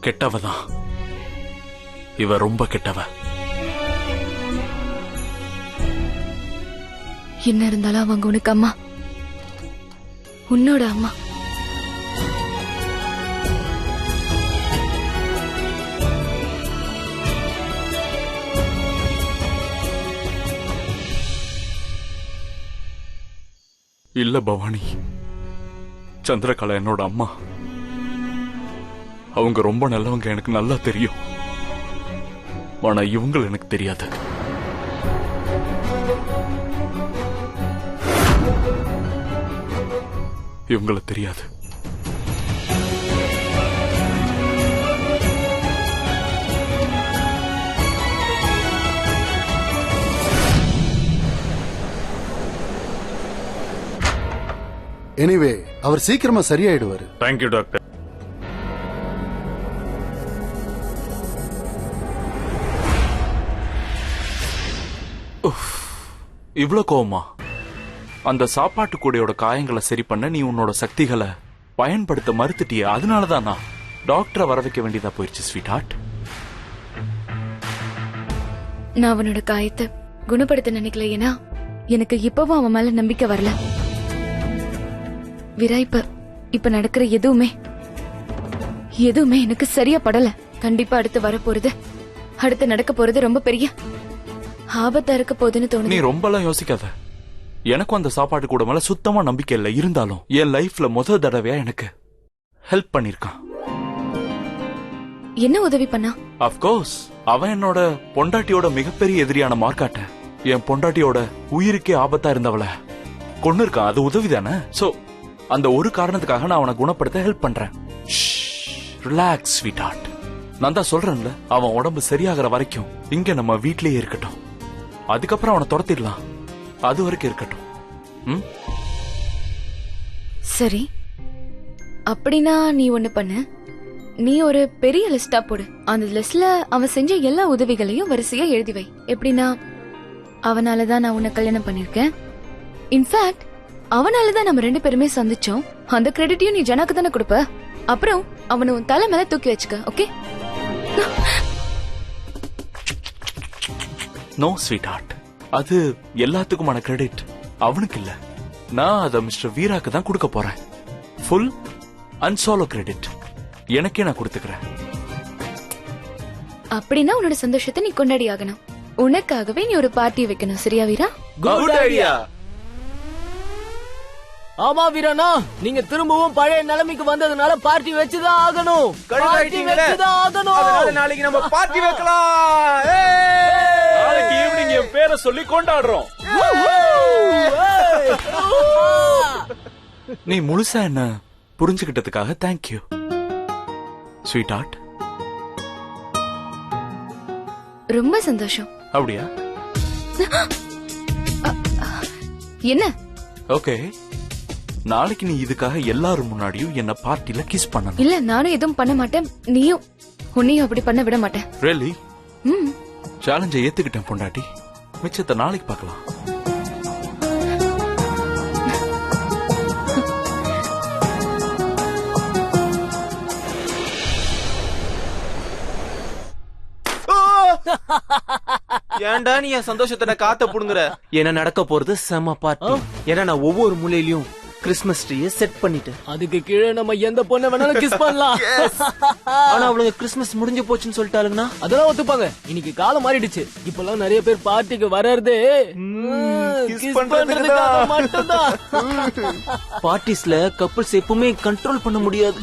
கெட்டவதான். இவ ரொம்ப கெட்டவ. என்ன இருந்தாலும் அவங்க உனக்கு அம்மா, உன்னோட அம்மா. இல்ல பவானி, சந்திரகலா என்னோட அம்மா. அவங்க ரொம்ப நல்லவங்க, எனக்கு நல்லா தெரியும். ஆனா இவங்க எனக்கு தெரியாது. இவங்கள தெரியாது. எனிவே அவர் சீக்கிரமா சரியாயிடுவாரு. Thank you doctor. இவ்வளவு கோவமா? அந்த சாப்பாட்டு கூடையோட காயங்களை சரி பண்ண நீ உன்னோட சக்திகளை பயன்படுத்த மறுத்துட்டிய. அதனாலதான் நான் டாக்டரை வர வைக்க வேண்டியதா போயிருச்சு ஸ்வீட் ஹார்ட். நான் அவனோட காயத்தை குணப்படுத்த நினைக்கல. ஏன்னா எனக்கு இப்பவும் அவன் மேல நம்பிக்கை வரல. வீரா, இப்ப நடக்கிற எதுவுமே எனக்கு சரியா படல. கண்டிப்பா அடுத்து வரப்போறது, அடுத்து நடக்க போறது ரொம்ப பெரிய ஆபத்தா இருக்க போகுதுன்னு தோணுது. நீ ரொம்பலாம் யோசிக்காத. எனக்கும் அந்த சாப்பாடு கூட மேல சுத்தமா நம்பிக்கை இல்லை. இருந்தாலும் என் லைஃப்ல முதல் தடவையா எனக்கு ஹெல்ப் பண்ணிருக்கான். என்ன உதவி பண்ணா? அஃப்கோர்ஸ், அவன் என்னோட பொண்டாட்டியோட மிகப்பெரிய எதிரியான மார்க்காட்ட, என் பொண்டாட்டியோட உயிருக்கே ஆபத்தா இருந்தவள கொண்டு இருக்கான். அது உதவிதானே? சோ அந்த ஒரு காரணத்துக்காக நான் அவனை குணப்படுத்த ஹெல்ப் பண்றேன். Relax sweetheart. நான் தான் சொல்றேன்ல, அவன் உடம்பு சரியாகிற வரைக்கும் இங்க நம்ம வீட்லயே இருக்கட்டும். அதுக்கப்புறம் அவனை துரத்திடலாம். அது வரைக்கும் இருக்கட்டும். சரி, அப்படின்னா நீ ஒண்ணு பண்ணு. நீ ஒரு பெரிய லிஸ்டா போடு. அந்த லிஸ்ட்ல அவன் செஞ்ச எல்லா உதவிகளையும் வரிசையா எழுதி வை. எப்படின்னா, அவனாலதான் நான் உன்னை கல்யாணம் பண்ணிருக்கேன், இன்ஃபேக்ட் அவனாலதான் நம்ம 2 பேருமே சந்திச்சோம், அந்த கிரெடிட்டையும் நீ ஜனாக்கு தானே கொடுப்ப. அப்புறம் அவனை உன் தலை மேல தூக்கி வச்சுக்க. ஓகே? நோ ஸ்வீட் ஹார்ட், அது எல்லாத்துக்குமான கிரெடிட் அவனுக்கு இல்ல. நான் அதை மிஸ்டர் வீராக்கு தான் கொடுக்க போறேன். ஃபுல் அன்சாலோ கிரெடிட் எனக்கே நான் கொடுத்துக்கிறேன். அப்படின்னா உன்னோட சந்தோஷத்தை நீ கொண்டாடி ஆகணும். உனக்காகவே நீ ஒரு பார்ட்டி வைக்கணும். சரியா வீரா? Good idea. ஆமா வீரனா, நீங்க திரும்பவும் பழைய நிலைமைக்கு வந்ததுனால பார்ட்டி வச்சுதான் ஆகணும். நாளைக்கு நம்ம பார்ட்டி வைக்கலாம். நாளைக்கு ஈவினிங் என் பேரை சொல்லி கொண்டாடுறோம். நீ முழுசா என்ன புரிஞ்சுக்கிட்டதுக்காக தேங்க்யூ ஸ்வீட் ஹார்ட். ரொம்ப சந்தோஷம். அப்படியா? என்ன? ஓகே, நாளைக்கு நீ இதுக்காக எல்லாரும் முன்னாடியும் என்ன பார்ட்டில கிஸ் பண்ணணும். இல்ல, நானும் எதுவும் பண்ண மாட்டேன், நீயும் உன்னையும் அப்படி பண்ண விட மாட்டேன். ரியலி? சேலஞ்சை ஏத்துக்கிட்டேன் பொண்டாட்டி. மிச்சத்தை நாளைக்கு பார்க்கலாம். ஏன்டா நீ என் சந்தோஷத்தை காத்த புடுங்குற? என்ன நடக்க போறது செம பார்ட்டி. ஏன்னா நான் ஒவ்வொரு மூலையிலயும் கிறிஸ்மஸ் ட்ரீயை செட் பண்ணிட்டேன். அதுக்கு கீழே நம்ம எந்த பொண்ணை வேணாலும் கிஸ் பண்ணலாம். ஆனா அவளுக்கு கிறிஸ்மஸ் முடிஞ்சு போச்சுன்னு சொல்லிட்டாளுன்னா அதெல்லாம் ஒத்துப்பாங்க. இன்னைக்கு காலம் மாறிடுச்சு. இப்பெல்லாம் நிறைய பேர் பார்ட்டிக்கு வர்றதே கிஸ் பண்றதுக்காக மட்டும்தான். பார்ட்டிஸ்ல கப்பிள்ஸ் எப்பவுமே கண்ட்ரோல் பண்ண முடியாது.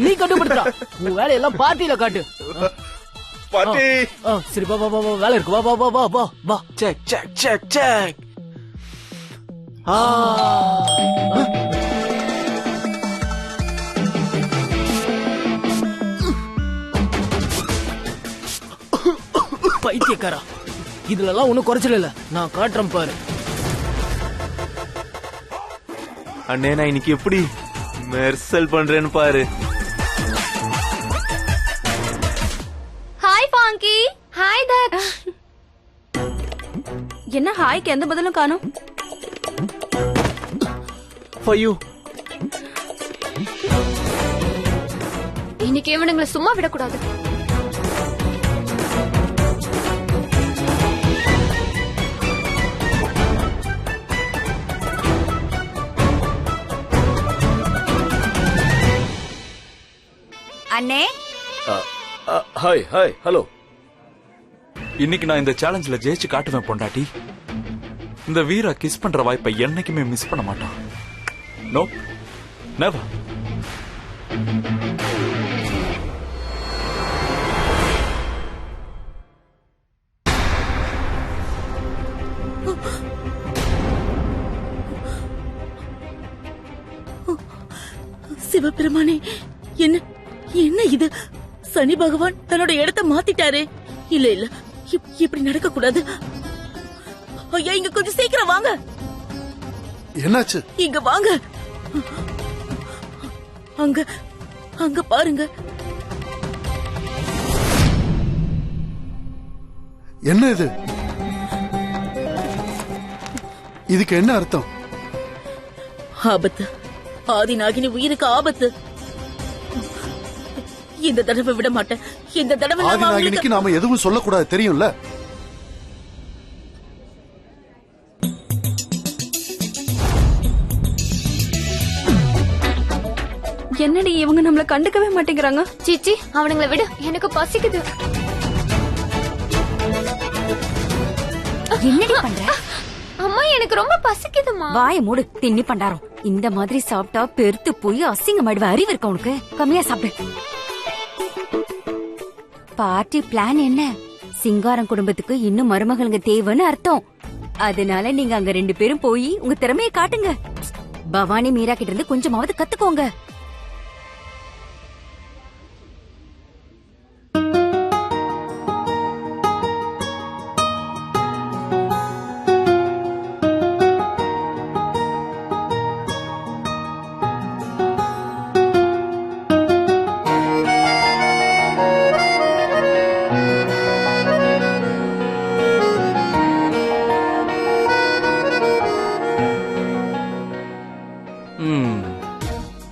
நீ கட்டுப்படுத்தா, உன் வேலையெல்லாம் பார்ட்டியில காட்டு. பார்ட்டி சரி, வா வா வா, வேலை இருக்கு. வா வா வா வா வா வா. Check check check check. பைத்தியக்காரா, இதுல எல்லாம் ஒண்ணும் குறைச்சல இல்ல. நான் காட்டுறேன் பாரு. அண்ணே, நான் இன்னைக்கு எப்படி மெர்சல் பண்றேன்னு பாரு. ஹாய் பாங்கி. ஹாய் தக்ஷ். என்ன ஹாய்க்கு எந்த பதிலும் காணோம்? For you. இன்னைக்கு இவனுங்களை சும்மா விடக்கூடாது. அண்ணே, ஹாய் ஹாய் ஹலோ. இன்னைக்கு நான் இந்த சேலஞ்சில ஜெயிச்சு காட்டுவேன் பொண்டாட்டி. இந்த வீரா கிஸ் பண்ற வாய்ப்பை என்னைக்குமே மிஸ் பண்ண மாட்டான். No never. சிவபெருமானே, என்ன என்ன இது? சனி பகவான் தன்னோட இடத்தை மாத்திட்டாரே. இல்ல இல்ல, இப்படி நடக்க கூடாது. ஐயா, இங்க கொஞ்சம் சீக்கிரம் வாங்க. என்னாச்சு? இங்க வாங்க. அங்க அங்க பாருங்க. என்ன இது? இதுக்கு என்ன அர்த்தம்? ஆபத்து. ஆதிநாகினி உயிருக்கு ஆபத்து. இந்த தடவை விட மாட்டேன். இந்த தடவை நாம ஆதிநாகினிக்கு அவங்களுக்கு- நாம எதுவும் சொல்லக்கூடாது, தெரியும்ல? என்னடி இவங்க நம்மள கண்டுக்கவே மாட்டேங்கிறாங்க? சீச்சி, அவனுங்களை விடு, எனக்கு பசிக்குது. என்னடி பண்ற? அம்மா, எனக்கு ரொம்ப பசிக்குதுமா. வாய மூடு, தின்னி பண்டாரம். இந்த மாதிரி சாப்பிட்டா பெருத்து போய் அசிங்கமாயிடுவ. அறிவு இருக்க உனக்கு? கம்மியா சாப்பிடு. பார்ட்டி பிளான் என்ன? சிங்காரம் குடும்பத்துக்கு இன்னும் மருமகளுங்க தேவைன்னு அர்த்தம். அதனால நீங்க அங்க 2 பேரும் போய் உங்க திறமையை காட்டுங்க. பவானி மீரா கிட்ட இருந்து கொஞ்சமாவது கத்துக்கோங்க.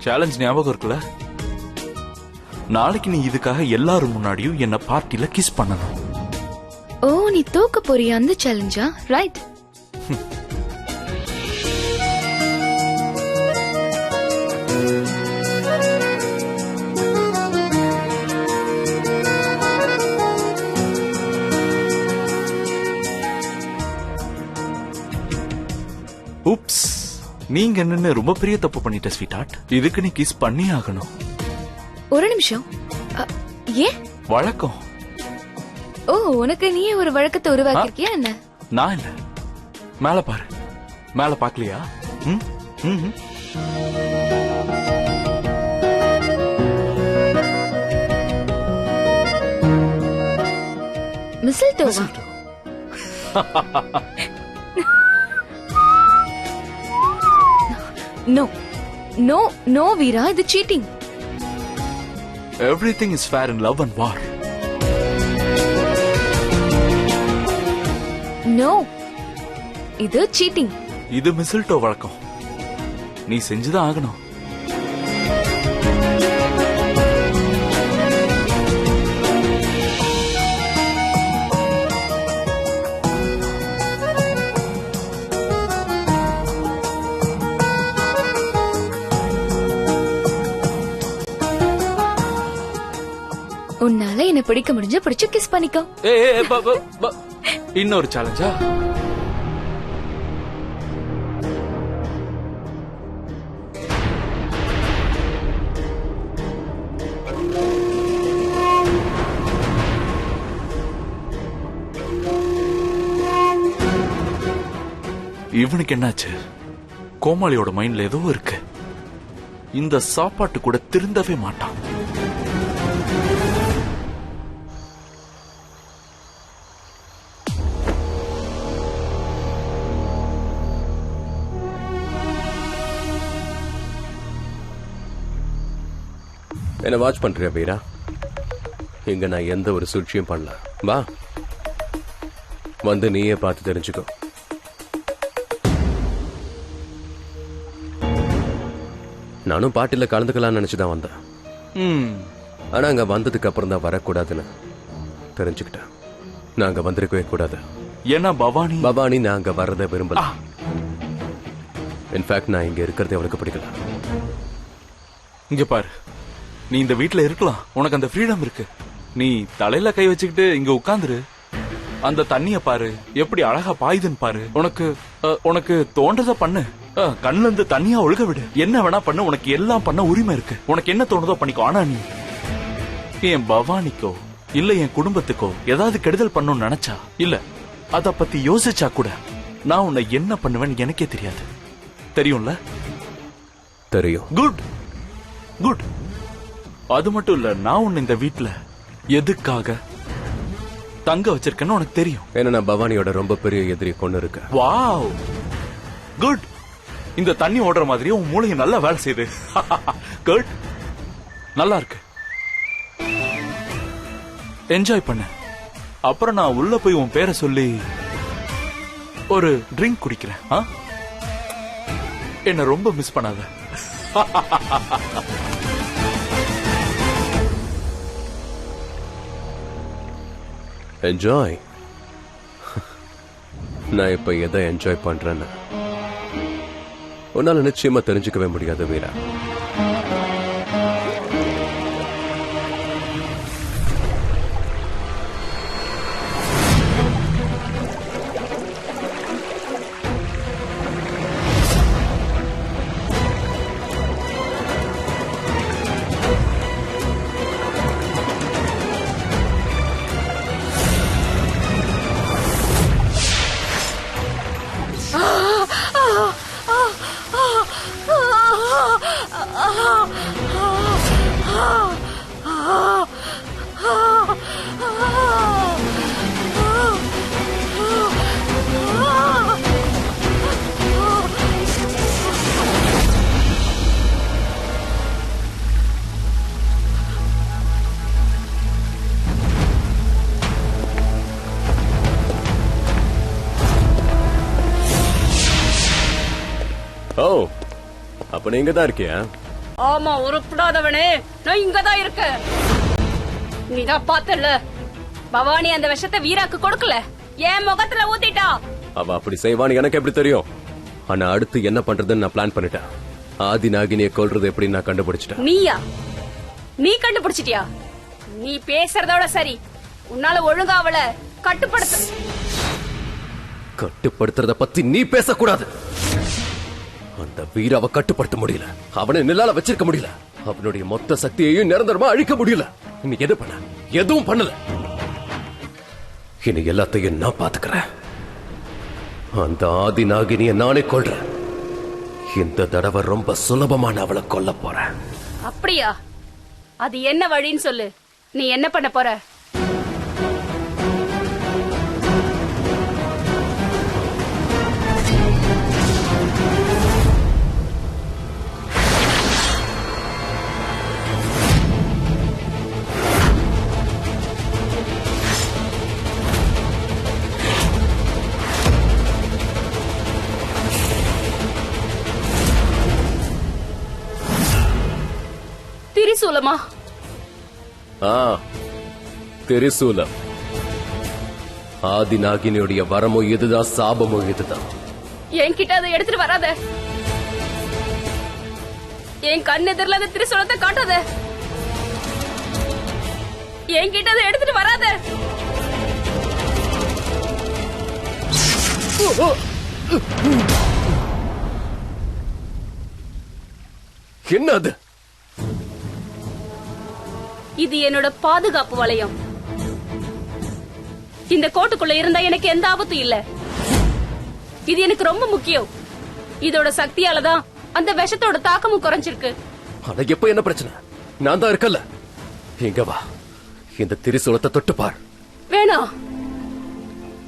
சேலஞ்ச் ஞாபகம் இருக்குல்ல? நாளைக்கு நீ இதுக்காக எல்லாரும் முன்னாடியும் என்ன பார்ட்டில கிஸ் பண்ணணும். ஓ, நீ தூக்க போறியா அந்த சேலஞ்சா? ரைட். உப்ஸ், நீங்க என்னன்னு ரொம்ப பெரிய தப்பு பண்ணிட்ட ஸ்வீட் ஹார்ட். இதுக்கு நீ கிஸ் பண்ணி ஆகணும். ஒரு நிமிஷம். ஏன்? வழக்கம். ஓ, உனக்கு நீயே ஒரு வழக்கத்தை உருவாக்கிருக்கியா என்ன? நான் இல்ல. மேல பாரு. மேல பாக்கலையா? ம் ம். மிஸ்ல்டோவா? நோ நோ நோ வீரா, இது cheating. Everything is fair in love and war. No, இது சீட்டிங். இது மிஸ்ல்டோ வழக்கம். நீ செஞ்சுதான் ஆகணும். உன்னால என்ன பிடிக்க முடிஞ்ச பிடிச்சு கிஸ் பண்ணிக்கோ. இன்னொரு சேலஞ்சா? இவனுக்கு என்னாச்சு? கோமாளியோட மைண்ட்ல ஏதோ இருக்கு. இந்த சாப்பாட்டு கூட திருந்தவே மாட்டான். என்ன வாட்ச் பண்றியா வீரா? இங்க நான் எந்த ஒரு சூழ்ச்சியும் பண்ணல. வா, வந்து நீயே பார்த்து தெரிஞ்சுக்கோ. நானும் பாட்டில கலந்துக்கலாம்னு நினைச்சுதான் வந்தேன். ஆனா அங்க வந்ததுக்கு அப்புறம் தான் வரக்கூடாதுன்னு தெரிஞ்சுக்கிட்டேன். நான் அங்க வந்திருக்கவே கூடாது. ஏன்னா பவானி நான் அங்க வர்றதை விரும்பல. இன்ஃபேக்ட் நான் இங்க இருக்கிறது அவளுக்கு பிடிக்கல. இங்க பாரு, நீ இந்த வீட்ல இருக்கலாம், உனக்கு அந்த ஃப்ரீடம் இருக்கு. நீ தலையில கை வச்சுக்கிட்டு இங்க உட்கார்ந்துரு. அந்த தண்ணிய பாரு எப்படி அழகா பாயுதுன்னு பாரு. உனக்கு தோன்றத பண்ணு. கண்ணுல இருந்து தண்ணியா ஒழுக விடு. என்ன வேணா பண்ணு, உனக்கு எல்லாம் பண்ண உரிமை இருக்கு. உனக்கு என்ன தோணுதோ பண்ணிக்கோ. ஆனா நீ என் பவானிக்கோ இல்ல என் குடும்பத்துக்கோ ஏதாவது கெடுதல் பண்ணணும்னு நினைச்சா, இல்ல அத பத்தி யோசிச்சா கூட நான் உன்னை என்ன பண்ணுவேன்னு எனக்கே தெரியாது. தெரியும்ல? தெரியும். Good good. அது மட்டும் இல்ல, நான் உன்னை இந்த வீட்ல எதுக்காக தங்க வச்சிருக்கேன்னு உனக்கு தெரியும். ஏன்னா நான் பவானியோட ரொம்ப பெரிய எதிரி கொண்டு இருக்கேன். Wow, good. இந்த தண்ணி ஓடுற மாதிரியே உன் மூளையை நல்லா வேலை செய்யுது. குட், நல்லா இருக்கு. என்ஜாய் பண்ண. அப்புறம் நான் உள்ள போய் உன் பேரை சொல்லி ஒரு ட்ரிங்க் குடிக்கிறேன். என்ன ரொம்ப மிஸ் பண்ணாத. என்ஜாய். நான் இப்ப எதை என்ஜாய் பண்றேன்னு உன்னால நிச்சயமா தெரிஞ்சுக்கவே முடியாது வீரா. ஓ, அப்ப நீங்க தான் இருக்கியா? ஆமா, உருப்படாதவனே, நான் இங்கதான் இருக்கேன். நீதான் பார்த்தல, பவானி அந்த விஷத்தை வீராக்கு கொடுக்கல, என் முகத்துல ஊத்திட்டா. அவ அப்படி செய்வான்னு எனக்கு எப்படி தெரியும்? ஆனா அடுத்து என்ன பண்றதுன்னு நான் பிளான் பண்ணிட்டேன். ஆதி நாகினியை கொல்றது எப்படி நான் கண்டுபிடிச்சிட்டேன். நீயா? நீ கண்டுபிடிச்சிட்டியா? நீ பேசுறதோட சரி, உன்னால ஒழுங்கா அவளை கட்டுப்படுத்துறத பத்தி நீ பேசக்கூடாது. அந்த வீராவை கட்டுப்படுத்த முடியல, அவனை நிலால வச்சிருக்க முடியல, அவனுடைய மொத்த சக்தியையும் நிரந்தரமா அழிக்க முடியல. நீ எது பண்ண? எதுவும் பண்ணல. இனி எல்லாத்தையும் நான் பாத்துக்கிறேன். அந்த ஆதி நாகினிய நானே கொல்றேன். இந்த தடவை ரொம்ப சுலபமான அவளை கொல்ல போறேன். அப்படியா? அது என்ன வழின்னு சொல்லு. நீ என்ன பண்ண போற? திரிசூலமா? திரிசூலம். ஆதி நாகினியுடைய வரமோ இதுதான், சாபமோ இதுதான். என்கிட்ட அதை எடுத்துட்டு வராத. என் கண் எதிரில் அந்த திரிசூலத்தை காட்டாத. என்கிட்ட அதை எடுத்துட்டு வராத. என்ன அது? இது என்னோட பாதுகாப்பு வளையம். இந்த கோட்டுக்குள்ள இருந்தா எனக்கு எந்த ஆபத்தும் இல்ல. இது எனக்கு ரொம்ப முக்கியம். இதோட சக்தியாலதான் அந்த விஷத்தோட தாக்கமும் குறைஞ்சிருக்கு. ஆனா எப்ப என்ன பிரச்சனை? நான் தான் இருக்கல. இங்க வா, இந்த திரிசூலத்தை தொட்டு பார். வேணாம்,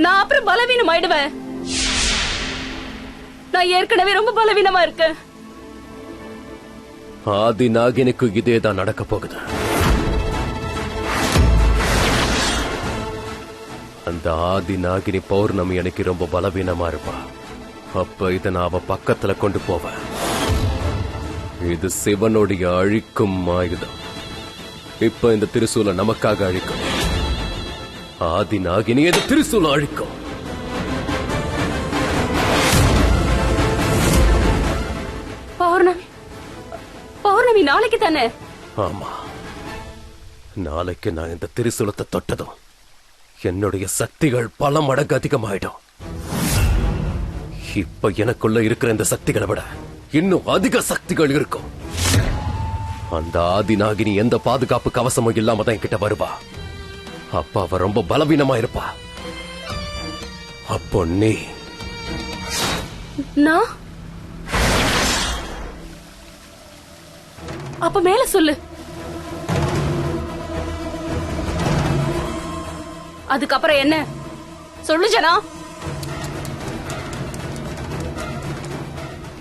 நான் அப்புறம் பலவீனம் ஆயிடுவேன். நான் ஏற்கனவே ரொம்ப பலவீனமா இருக்கேன். ஆதி நாகினிக்கு இதேதான் நடக்க போகுது. அந்த ஆதி நாகினி பௌர்ணமி எனக்கு ரொம்ப பலவீனமா இருப்பா. அப்ப இதை நான் அவ பக்கத்துல கொண்டு போவேன். இது சிவனுடைய அழிக்கும் ஆயுதம். இப்ப இந்த திரிசூலை நமக்காக அழிக்கும். ஆதி நாகினி இந்த திரிசூலை அழிக்கும். பௌர்ணமி பௌர்ணமி நாளைக்கு தானே? ஆமா, நாளைக்கு நான் இந்த திரிசூலத்தை தொட்டதும் என்னுடைய சக்திகள் பல மடங்கு அதிகமாயிடும். இப்ப எனக்குள்ள இருக்கிற இந்த சக்திகளை விட இன்னும் அதிக சக்திகள் இருக்கும். அந்த ஆதி நாகினி எந்த பாதுகாப்பு கவசமும் இல்லாம தான் என்கிட்ட வருவா. அப்ப அவ ரொம்ப பலவீனமா இருப்பா. அப்போ நீ நான் அப்ப மேல சொல்லு. அதுக்கப்புறம் என்ன சொல்லு ஜனா.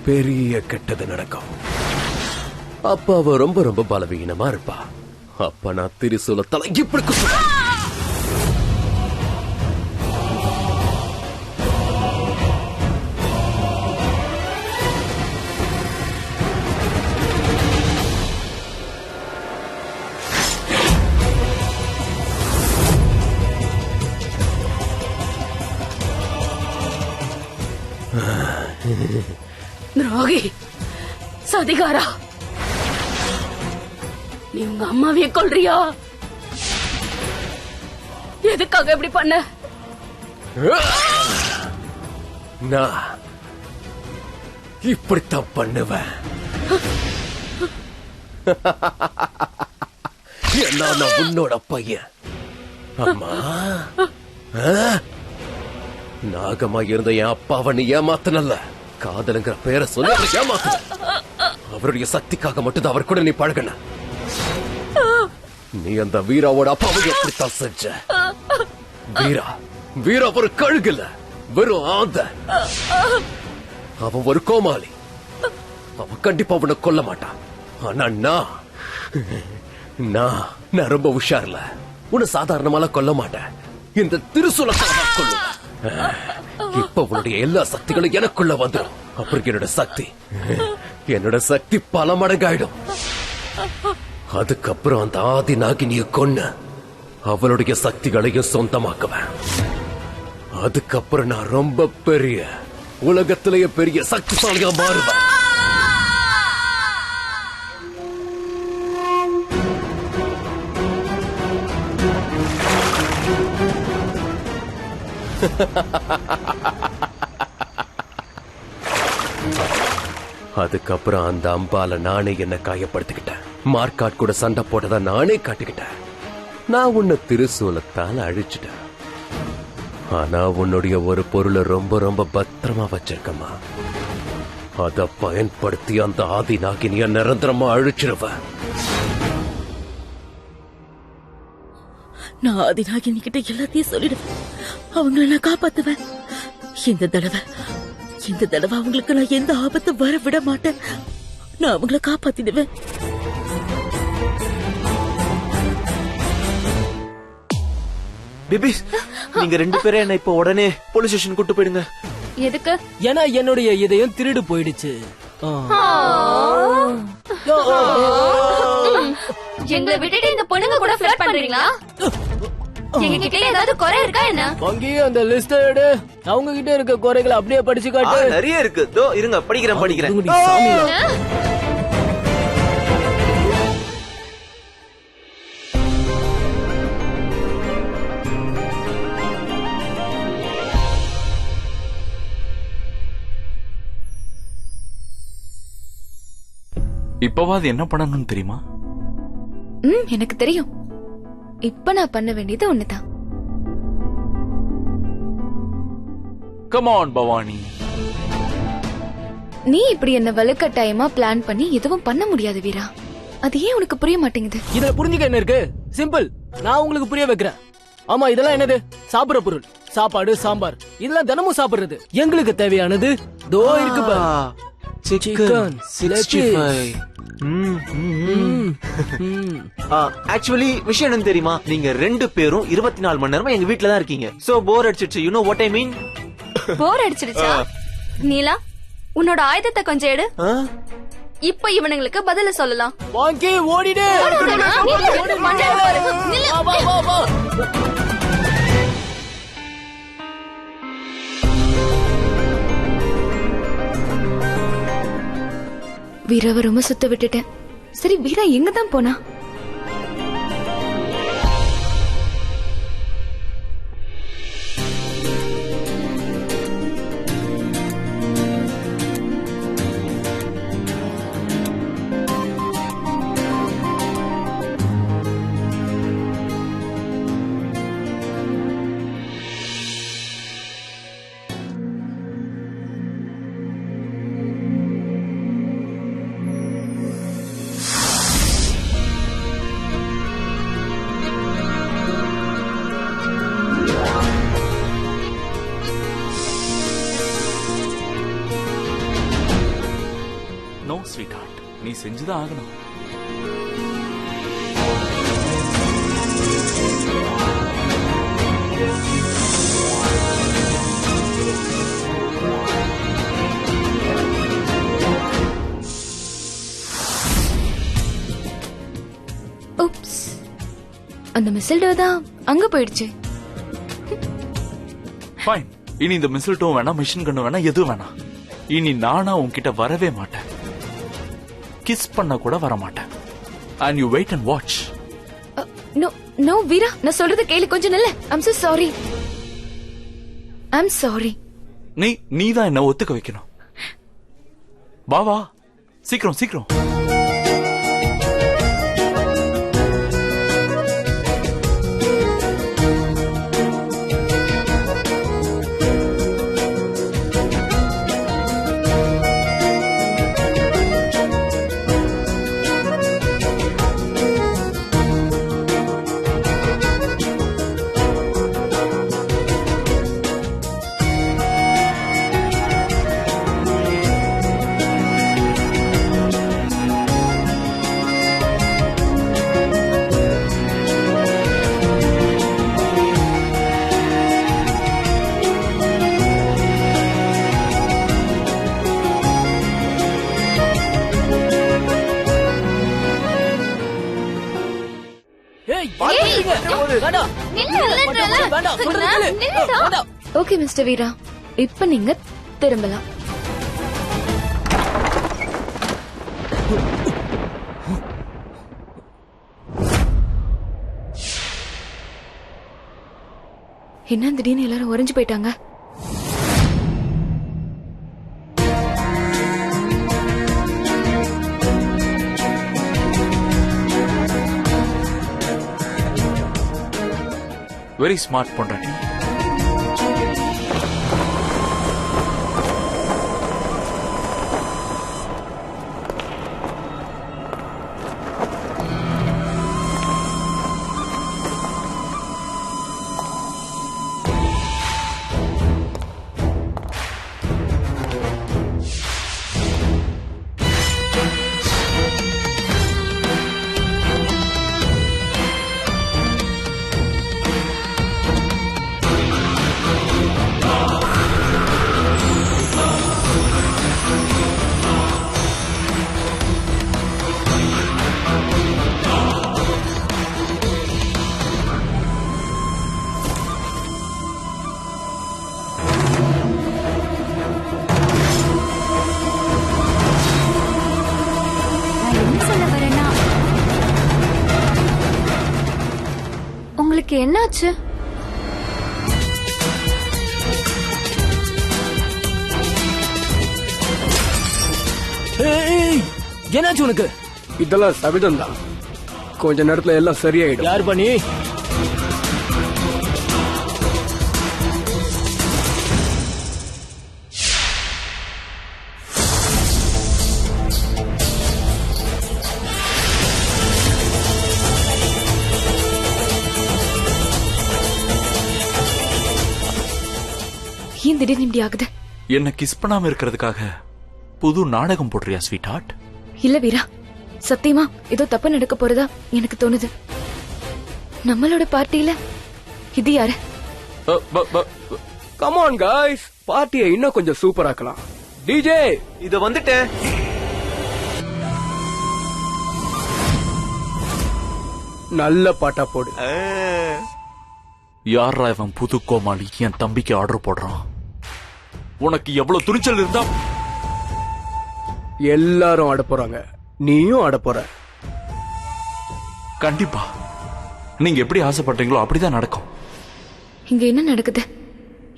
பெரிய கெட்டது நடக்கும். அப்ப அவ ரொம்ப ரொம்ப பலவீனமா இருப்பா. அப்ப நான் திரிசூலத்தால இப்படி குத்துவேன். துரோகி, சதிகாரா, நீ உங்க அம்மாவையே கொல்றியா? எதுக்காக இப்படி பண்ண? நான் இப்படித்தான் பண்ணுவேன். ஏன்னா நான் உன்னோட பையன். அம்மா, நாகமா இருந்த என் அப்பாவை நீ ஏமாத்தனல்ல. காதலுங்கிற பேரை சொல்லி அவரை ஏமாத்த. அவருடைய சக்திக்காக மட்டும்தான் அவர் கூட நீ பழகன. நீ அந்த வீராவோட அப்பாவை எப்படித்தான் செஞ்ச? வீரா ஒரு கழுகுல, வெறும் ஆந்த. அவன் ஒரு கோமாளி. அவன் கண்டிப்பா அவனை கொல்ல மாட்டான். ஆனா நான் ரொம்ப உஷார்ல. உன்னை சாதாரணமால கொல்ல மாட்டேன். இந்த திரிசூலத்தை கொல்லுவேன். இப்ப உன்னுடைய எல்லா சக்திகளும் எனக்குள்ள வந்துடும். அப்புறம் என்னோட சக்தி பல மடங்காயிடும். அதுக்கப்புறம் அந்த ஆதி நாகினிய கொன்னு அவளுடைய சக்திகளையும் சொந்தமாக்குவேன். அதுக்கப்புறம் நான் ரொம்ப பெரிய, உலகத்திலேயே பெரிய சக்திசாலியா மாறுவேன். அதுக்கப்புறம் அந்த அம்பால நானே என்ன காயப்படுத்திக்கிட்டேன். மார்க்காட் கூட சண்டை போட்டதா நானே காட்டிக்கிட்டேன். நான் உன்னை திரிசூலத்தால அழிச்சிட்டேன். ஆனா உன்னுடைய ஒரு பொருளை ரொம்ப ரொம்ப பத்திரமா வச்சிருக்கமா. அத பயன்படுத்தி அந்த ஆதி நாகினிய நிரந்தரமா அழிச்சிருவேன். நான் ஆதி நாகினி கிட்ட எல்லாத்தையும் சொல்லிடுவேன். அவங்களை நான் காப்பாத்துவேன். இந்த தடவை அவங்களுக்கு நான் எந்த ஆபத்து வர விட மாட்டேன். நான் அவங்கள காப்பாத்திடுவேன். பிபிஸ், நீங்க 2 பேரும் என்ன இப்ப உடனே போலீஸ் ஸ்டேஷன் கூட்டு போயிடுங்க. எதுக்கு? ஏன்னா என்னுடைய இதயம் திருடு போயிடுச்சு. எங்களை விட்டுட்டு இந்த பொண்ணுங்க கூட ஃபிளர்ட் பண்றீங்களா? எங்க கிட்ட ஏதாவது குறை இருக்கா என்ன? வங்கி அந்த லிஸ்ட் எடு. அவங்க கிட்ட இருக்க குறைகளை அப்படியே படிச்சு காட்டு. நிறைய இருக்கு. தோ இருங்க, படிக்கிறேன். இப்பவாது என்ன பண்ணணும்னு தெரியுமா? எனக்கு தெரியும். இப்ப நான் பண்ண வேண்டியது ஒண்ணுதான். Come on Bhavani. நீ இப்படி என்ன வலுக்கட்டாயமா பிளான் பண்ணி எதுவும் பண்ண முடியாது வீரா. அது ஏன் உனக்கு புரிய மாட்டேங்குது? இதுல புரிஞ்சுக்க என்ன இருக்கு? சிம்பிள். நான் உங்களுக்கு புரிய வைக்கிறேன். ஆமா, இதெல்லாம் என்னது? சாப்பிடுற பொருள். சாப்பாடு, சாம்பார், இதெல்லாம் தினமும் சாப்பிடுறது. எங்களுக்கு தேவையானது தோ இருக்கு பாரு. சிக்கன் 65. ஆக்சுவலி விஷயம் என்னன்னு தெரியுமா? நீங்க 2 பேரும் 24 மணி நேரமா எங்க வீட்ல தான் இருக்கீங்க. சோ போர் அடிச்சிடுச்சு. You know what I mean? Bore அடிச்சிடுச்சா? நீலா, உன்னோட ஆயுதத்தை கொஞ்சம் எடு. இப்ப இவனுங்களுக்கு பதில சொல்லலாம். வாங்கி ஓடிடு. வா, வா, வா, வா. வீராவை ரொம்ப சுத்த விட்டுட்டேன். சரி, வீரா எங்க தான் போனா? நோ ஸ்வீட் ஹார்ட், நீ செஞ்சுதான் ஆகணும். Oops. அந்த மிசில்டோ தான் அங்க போயிடுச்சு. ஃபைன், இனி இந்த மிசில்ட்டும் வேணாம், மிஷின் கண்ணு வேணாம், எதுவும் வேணாம். இனி நானா உன்கிட்ட வரவே மாட்டேன், கிஸ் பண்ண கூட வர மாட்டேன். And you wait and watch. No no Veera, நான் சொல்றது கேளு, கொஞ்சம் நில்ல. I'm so sorry. I'm sorry. நீ தான் என்ன ஒத்துக்க வைக்கணும். வா வா, சீக்கிரம் சீக்கிரம். ஓகே மிஸ்டர் வீரா, இப்ப நீங்க திரும்பலாம். என்ன திடீர்னு எல்லாரும் உறைஞ்சு போயிட்டாங்க? வெரி ஸ்மார்ட் பொண்டாட்டி. உங்களுக்கு என்னாச்சு? என்னாச்சு உனக்கு? இதெல்லாம் சகஜம் தான், கொஞ்ச நேரத்துல எல்லாம் சரியாயிடும். யார் பண்ணி? ஏன் திடீர்னு இப்படி ஆகுது? என்ன கிஸ் பண்ணாம இருக்கிறதுக்காக புது நாடகம் போடுறியா ஸ்வீட் ஹார்ட்? இல்ல வீரா, சத்தியமா ஏதோ தப்பு நடக்க போறதா எனக்கு தோணுது. நம்மளோட பார்ட்டியில இது யாரு? கம் ஆன் गाइस, பார்ட்டியை இன்னும் கொஞ்சம் சூப்பர் ஆக்கலாம். டிஜே, இத வந்துட்டேன். நல்ல பாட்டா போடு. யாரா இவன் புது கோமாளி என் தம்பிக்கு ஆர்டர் போடுறான்? உனக்கு எவ்வளவு துணிச்சல் இருந்தா? எல்லாரும் ஆட போறாங்க, நீயும் ஆட போற. கண்டிப்பா நீங்க எப்படி ஆசைப்பட்டீங்களோ அப்படிதான் நடக்கும். இங்க என்ன நடக்குது?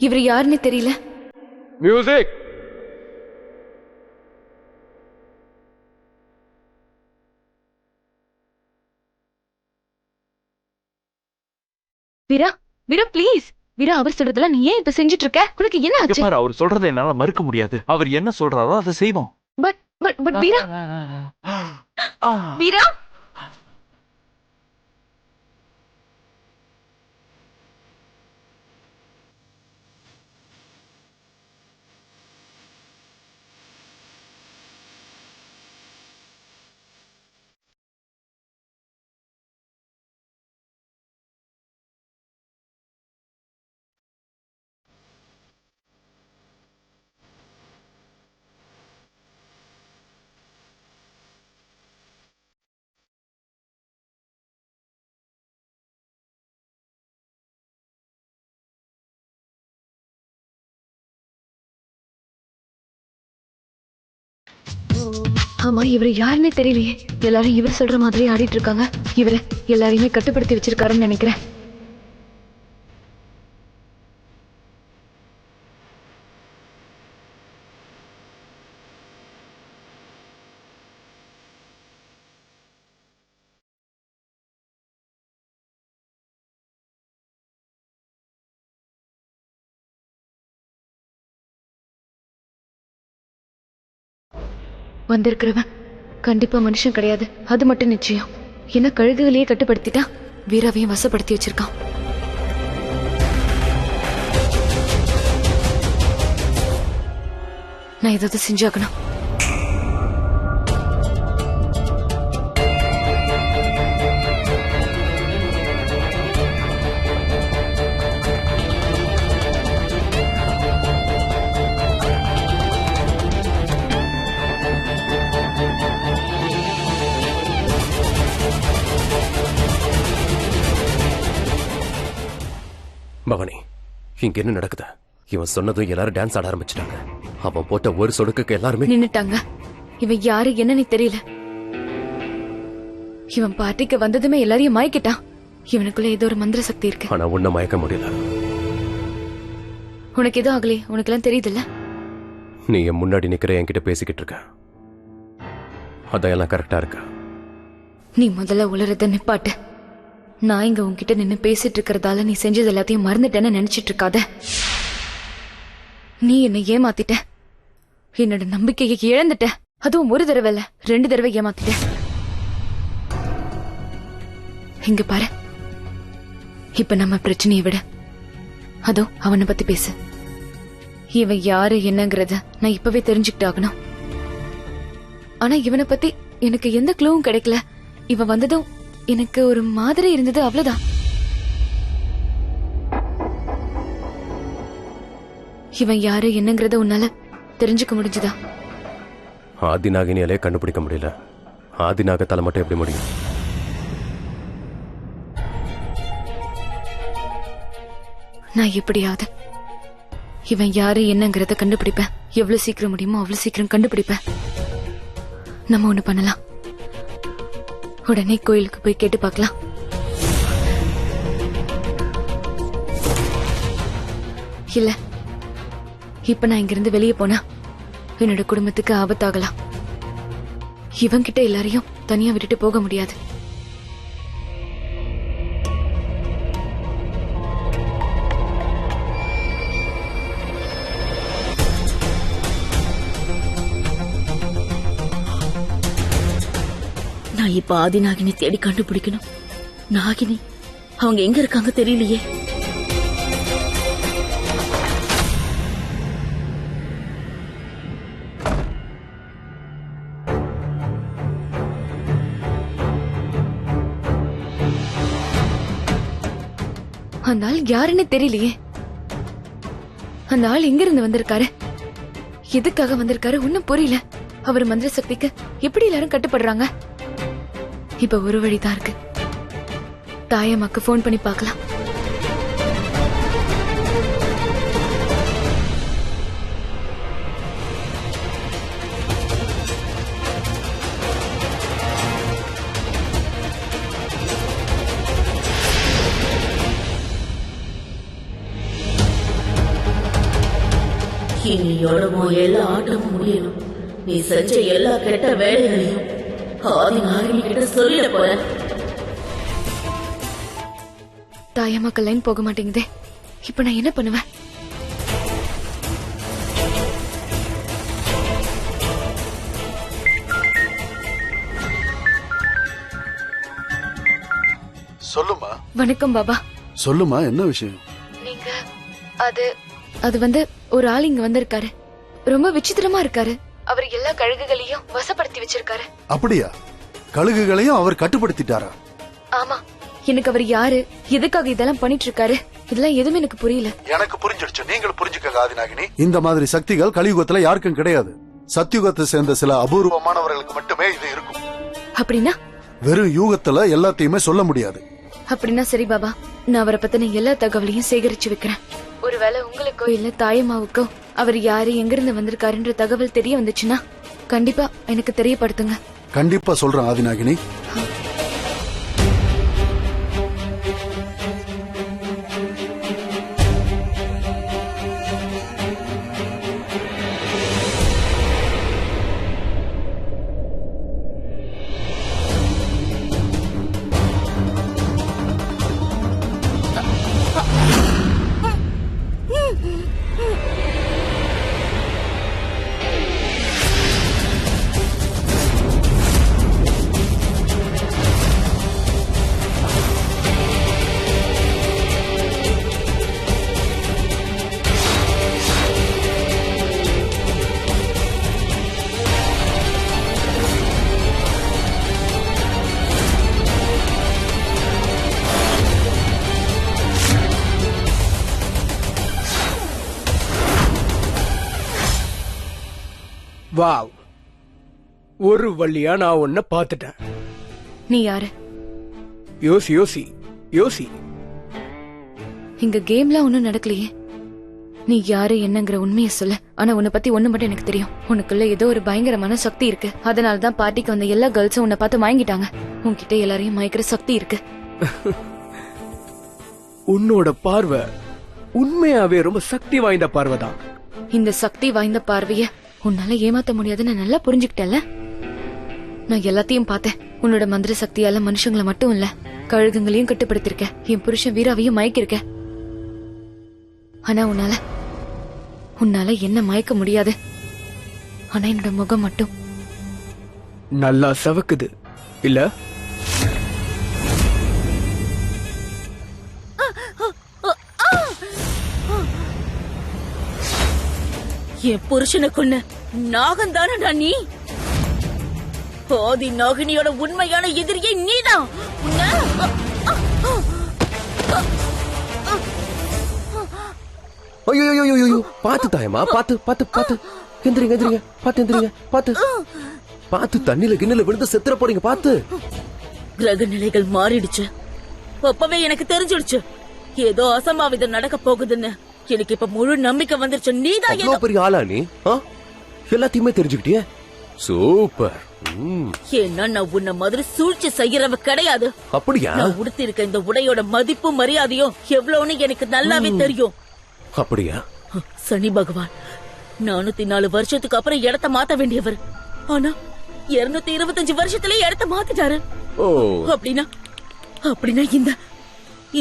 இவர் யாருன்னு தெரியல. மியூசிக். Veera, Veera please. வீரா, அவர் சொல்றதெல்லாம் நீ ஏன் இப்ப செஞ்சுட்டு இருக்க? உனக்கு என்ன ஆச்சு? அவர் சொல்றதை என்னால மறுக்க முடியாது. அவர் என்ன சொல்றாரோ அதை செய்வோம். பட் பட் பட் வீரா, வீரா, ஆமா, இவர் யாருன்னே தெரியலையே. எல்லாரும் இவர் சொல்ற மாதிரி ஆடிட்டு இருக்காங்க. இவரு எல்லாரையுமே கட்டுப்படுத்தி வச்சிருக்காருன்னு நினைக்கிறேன். வந்திருக்கிறவன் கண்டிப்பா மனுஷன் கிடையாது, அது மட்டும் நிச்சயம். என்ன கழுகுகளையே கட்டுப்படுத்திட்டா, வீராவையும் வசப்படுத்தி வச்சிருக்கான். நான் ஏதாவது செஞ்சாகணும். பவானி, இங்க என்ன நடக்குது? இவன் சொன்னதும் எல்லாரும் டான்ஸ் ஆட ஆரம்பிச்சிட்டாங்க. அவன் போட்ட ஒரு சொடுக்குக்கு எல்லாருமே நின்னுட்டாங்க. இவன் யாரு என்னன்னு தெரியல. இவன் பார்ட்டிக்கு வந்ததுமே எல்லாரையும் மயக்கிட்டான். இவனுக்குள்ள ஏதோ ஒரு மந்திர சக்தி இருக்கு. ஆனா உன்னை மயக்க முடியல. உனக்கு எதுவும் ஆகலே? உனக்கு எல்லாம் தெரியுதுல்ல? நீ என் முன்னாடி நிக்கிற, என்கிட்ட பேசிக்கிட்டு இருக்க. அதான் எல்லாம் கரெக்டா இருக்கா? நீ முதல்ல உளறத நிப்பாட்டு. நான் இங்க உன்கிட்ட நின்னு பேசிட்டு இருக்கிறதால நீ செஞ்சது எல்லாத்தையும் மறந்துட்டேன்னு நினைச்சிட்டு இருக்காத. நீ என்னை ஏமாத்திட்ட, என்னோட நம்பிக்கையை இழந்துட்ட. அதுவும் ஒரு தடவை இல்ல, 2 தடவை ஏமாத்திட்ட. இங்க பாரு, இப்ப நம்ம பிரச்சனையை விட அதோ அவனை பத்தி பேசு. இவன் யாரு என்னங்கறத நான் இப்பவே தெரிஞ்சுக்கிட்டாகணும். ஆனா இவனை பத்தி எனக்கு எந்த க்ளூவும் கிடைக்கல. இவன் வந்ததும் எனக்கு ஒரு மாதிரி இருந்தது, அவ்வளவுதான். இவன் யாரு என்னங்கறத உன்னால தெரிஞ்சுக்க முடிஞ்சதா? ஆதிநாகினியாலே கண்டுபிடிக்க முடியல. ஆதிநாகத்தால மட்டும் எப்படி முடியும்? நான் எப்படியாவது இவன் யாரு என்னங்கறத கண்டுபிடிப்பேன். எவ்வளவு சீக்கிரம் முடியுமோ அவ்வளவு சீக்கிரம் கண்டுபிடிப்பேன். நம்ம ஒண்ணு பண்ணலாம். உடனே கோயிலுக்கு போய் கேட்டு பார்க்கலாம். இல்ல, இப்ப நான் இங்கிருந்து வெளியே போனா என்னோட குடும்பத்துக்கு ஆபத்தாகலாம். இவன்கிட்ட எல்லாரையும் தனியா விட்டுட்டு போக முடியாது. நான் இப்ப ஆதிநாகினி தேடி கண்டுபிடிக்கணும். நாகினி அவங்க எங்க இருக்காங்க தெரியலையே. அந்த ஆள் யாருன்னு தெரியலையே. அந்த ஆள் எங்க இருந்து வந்திருக்காரு, எதுக்காக வந்திருக்காரு ஒன்னும் புரியல. அவர் மந்திர சக்திக்கு எப்படி எல்லாரும் கட்டுப்படுறாங்க? இப்ப ஒரு வழிதான் இருக்கு. தாயம்மாக்கு ஃபோன் பண்ணி பார்க்கலாம். இனியோட உன் எல்லா ஆட்டமும் முடியணும். நீ செஞ்ச எல்லா கெட்ட வேலைகளையும் ஆதி நாகினி கிட்ட சொல்லிட போற. தாயம்மாக்கு லைன் போக மாட்டேங்குதே. இப்ப நான் என்ன பண்ணுவேன்? சொல்லுமா. வணக்கம் பாபா. சொல்லுமா, என்ன விஷயம்? நீங்க அது வந்து ஒரு ஆள் இங்க வந்திருக்காரு. ரொம்ப விசித்திரமா இருக்காரு. அவர் எல்லா கழுகுகளையும் வசப்படுத்தி வச்சிருக்காரு. அப்படியா? கழுகுகளையும் அவர் கட்டுப்படுத்திட்டாரா? ஆமா. எனக்கு அவர் யாரு, எதுக்காக இதெல்லாம் பண்ணிட்டு இருக்காரு, இதெல்லாம் எதுவுமே எனக்கு புரியல. எனக்கு புரிஞ்சிடுச்சு. நீங்கள் புரிஞ்சுக்க ஆதிநாகினி. இந்த மாதிரி சக்திகள் கலியுகத்துல யாருக்கும் கிடையாது. சத்தியுகத்தை சேர்ந்த சில அபூர்வமானவர்களுக்கு மட்டுமே இது இருக்கும். அப்படின்னா வெறும் யூகத்துல எல்லாத்தையுமே சொல்ல முடியாது. அப்படின்னா சரி பாபா, நான் அவரை பத்தின எல்லா தகவலையும் சேகரிச்சு வைக்கிறேன். ஒருவேளை உங்களுக்கோ இல்ல தாயம்மாவுக்கோ அவர் யாரு, எங்கிருந்து வந்திருக்காருன்ற தகவல் தெரிய வந்துச்சுன்னா கண்டிப்பா எனக்கு தெரியப்படுத்துங்க. கண்டிப்பா சொல்றேன் ஆதிநாகினி. வாவ், ஒரு வழியா நான் உன்னை பாத்துட்டேன். நீ யாரு? யோசி யோசி யோசி. இங்க கேம்லாம் ஒண்ணும் நடக்கலையே. நீ யாரு என்னங்கிற உண்மையை சொல்ல. ஆனா உன்னை பத்தி ஒண்ணு மட்டும் எனக்கு தெரியும். உனக்குள்ள ஏதோ ஒரு பயங்கரமான சக்தி இருக்கு. அதனாலதான் பார்ட்டிக்கு வந்த எல்லா கேர்ள்ஸும் உன்னை பார்த்து மயங்கிட்டாங்க. உன்கிட்ட எல்லாரையும் மயக்கிற சக்தி இருக்கு. உன்னோட பார்வை உண்மையாவே ரொம்ப சக்தி வாய்ந்த பார்வைதான். இந்த சக்தி வாய்ந்த பார்வைய உன்னால ஏமாத்த முடியாதுன்னு நல்லா புரிஞ்சுக்கிட்டல. நான் எல்லாத்தையும் பார்த்தேன். உன்னோட மந்திர சக்தியால மனுஷங்களை மட்டும் இல்ல, கழுகுங்களையும் கட்டுப்படுத்திருக்க. என் புருஷன் வீராவையும் மயக்கிருக்க. ஆனா உன்னால என்ன மயக்க முடியாது. ஆனா என்னோட முகம் மட்டும் நல்லா சவக்குது இல்ல? என் புருஷனை கொன்ன நாகம் தானடா நீ? ஆதி நாகினியோட உண்மையான எதிரியை நீதான். ஐயோ, பாத்து தாயம்மா, பாத்து பாத்து பாத்து. எந்திரிங்க எந்திரிங்க, பாத்து எந்திரிங்க, பாத்து பாத்து. தண்ணில கிண்ணல விழுந்து செத்துற போறீங்க, பாத்து. கிரக நிலைகள் மாறிடுச்சு. அப்பவே எனக்கு தெரிஞ்சிடுச்சு ஏதோ அசம்பாவிதம் நடக்க போகுதுன்னு. எனக்கு இப்ப முழு நம்பிக்கை வந்துருச்சு. நீதான் ஏதோ பெரிய ஆளா நீ? எல்லாத்தையுமே தெரிஞ்சுக்கிட்டிய? சூப்பர். ஏன்னா நான் உன்ன மாதிரி சூழ்ச்சி செய்யறவ கிடையாது. அப்படியா? நான் உடுத்தி இருக்க இந்த உடையோட மதிப்பும் மரியாதையும் எவ்வளவுன்னு எனக்கு நல்லாவே தெரியும். அப்படியா? சனி பகவான் 404 வருஷத்துக்கு அப்புறம் இடத்த மாத்த வேண்டியவர். ஆனா 225 வருஷத்திலேயே இடத்த மாத்திட்டாரு. அப்படின்னா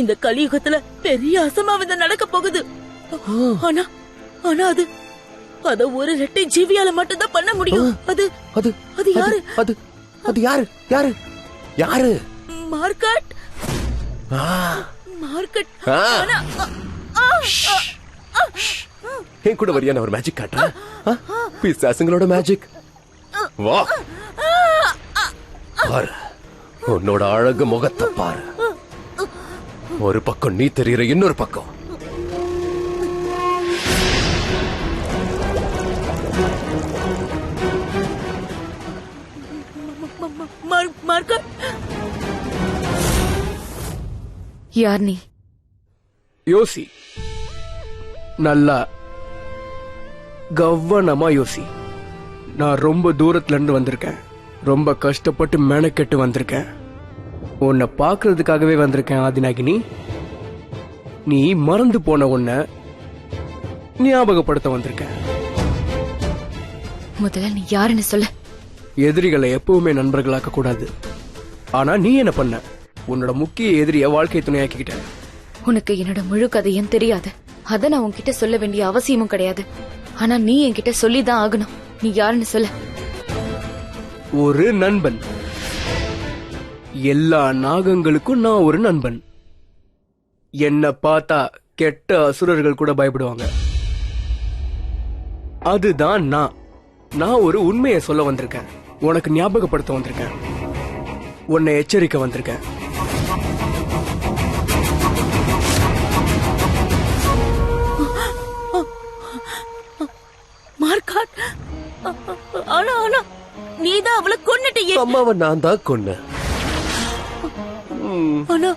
இந்த கலியுகத்துல பெரிய அசம்பாவிதம் நடக்க போகுது. ஆனா அத ஒரு ரெட்டை ஜீவியால மட்டும்தான் பண்ண முடியும். அது யாரு? அது யாரு? மார்க்கெட். என் கூட வரியா? நான் ஒரு மேஜிக் காட்டுறேன். பிசாசுங்களோட மேஜிக். வா பாரு, உன்னோட அழகு முகத்தை பாரு. ஒரு பக்கம் நீ தெரியற, இன்னொரு பக்கம் யார் நீ? யோசி, நல்லா கவனமா யோசி. நான் ரொம்ப தூரத்துல இருந்து வந்திருக்கேன். ரொம்ப கஷ்டப்பட்டு மெனக்கெட்டு வந்திருக்கேன். உன்னை பாக்குறதுக்காகவே வந்திருக்கேன் ஆதிநாகினி. நீ மறந்து போன உன்னை ஞாபகப்படுத்த வந்திருக்கேன். முதல்ல நீ யாருன்னு சொல்ல. எதிரிகளை எப்பவுமே நண்பர்களாக்க கூடாது. ஆனா நீ என்ன பண்ண? உன்னோட முக்கிய எதிரிய வாழ்க்கை துணையாக்கிக்கிட்ட. உனக்கு என்னோட முழு கதையும் தெரியாது. அத நான் உன்கிட்ட சொல்ல வேண்டிய அவசியமும் கிடையாது. ஆனா நீ என்கிட்ட சொல்லிதான் ஆகணும். நீ யாருன்னு சொல்ல. ஒரு நண்பன். எல்லா நாகங்களுக்கும் நான் ஒரு நண்பன். என்ன பார்த்தா கெட்ட அசுரர்கள் கூட பயப்படுவாங்க. அதுதான் நான் ஒரு உண்மையை சொல்ல வந்திருக்கேன். உனக்கு ஞாபகப்படுத்த வந்திருக்கேன். உன்னை எச்சரிக்க வந்திருக்கேன். மார்க்காட், ஆனா ஆனா நீதான் அவளை கொன்னுட்டியே. அம்மாவை நான் தான் கொன்னேன். ஆனா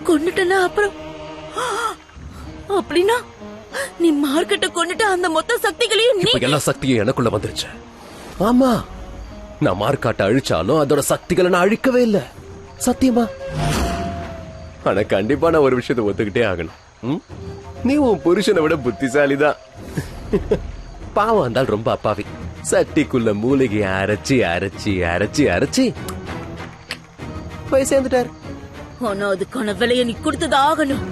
கொன்னுட்டனா அப்புறம்? அப்படின்னா நீ மார்க்கெட்ட கொன்னுட்டு அந்த மொத்த சக்திகளையும் நீ... இப்ப எல்லா சக்தியும் எனக்குள்ள வந்துருச்சு. ஆமா, நான் மார்க்காட்ட அழிச்சாலும் அதோட சக்திகளை நான் அழிக்கவே இல்ல. சத்தியமா. ஆனா கண்டிப்பா நான் ஒரு விஷயத்தை ஒத்துக்கிட்டே ஆகணும். நீ உன் புருஷனை விட புத்திசாலிதான். பாவம் இருந்தால் ரொம்ப அப்பாவி. சட்டிக்குள்ள மூலிகையை அரைச்சி அரைச்சி அரைச்சி அரைச்சி போய் சேர்ந்துட்டாரு. ஆனா அதுக்கான விலையை நீ கொடுத்தது ஆகணும்.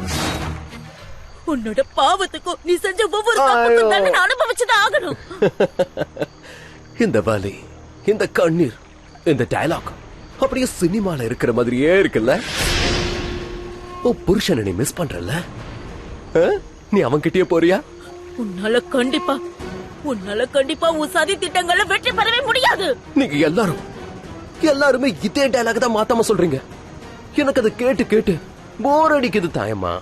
உன்னோட பாவத்துக்கும் நீ செஞ்ச ஒவ்வொரு தப்புக்கும் தண்டனை அனுபவிச்சுதான் ஆகணும். இந்த வலி, இந்த கண்ணீர், இந்த டயலாக் அப்படியே சினிமால இருக்கிற மாதிரியே இருக்குல்ல. உன் புருஷனை நீ மிஸ் பண்றல? நீ அவன்கிட்டயே போறியா? உன்னால கண்டிப்பா உன் சதி திட்டங்களை வெற்றி பெறவே முடியாது. நீங்க எல்லாருமே இதே டயலாக் தான் மாத்தாம சொல்றீங்க. எனக்கு அதை கேட்டு கேட்டு போர் அடிக்குது தாயம்மா.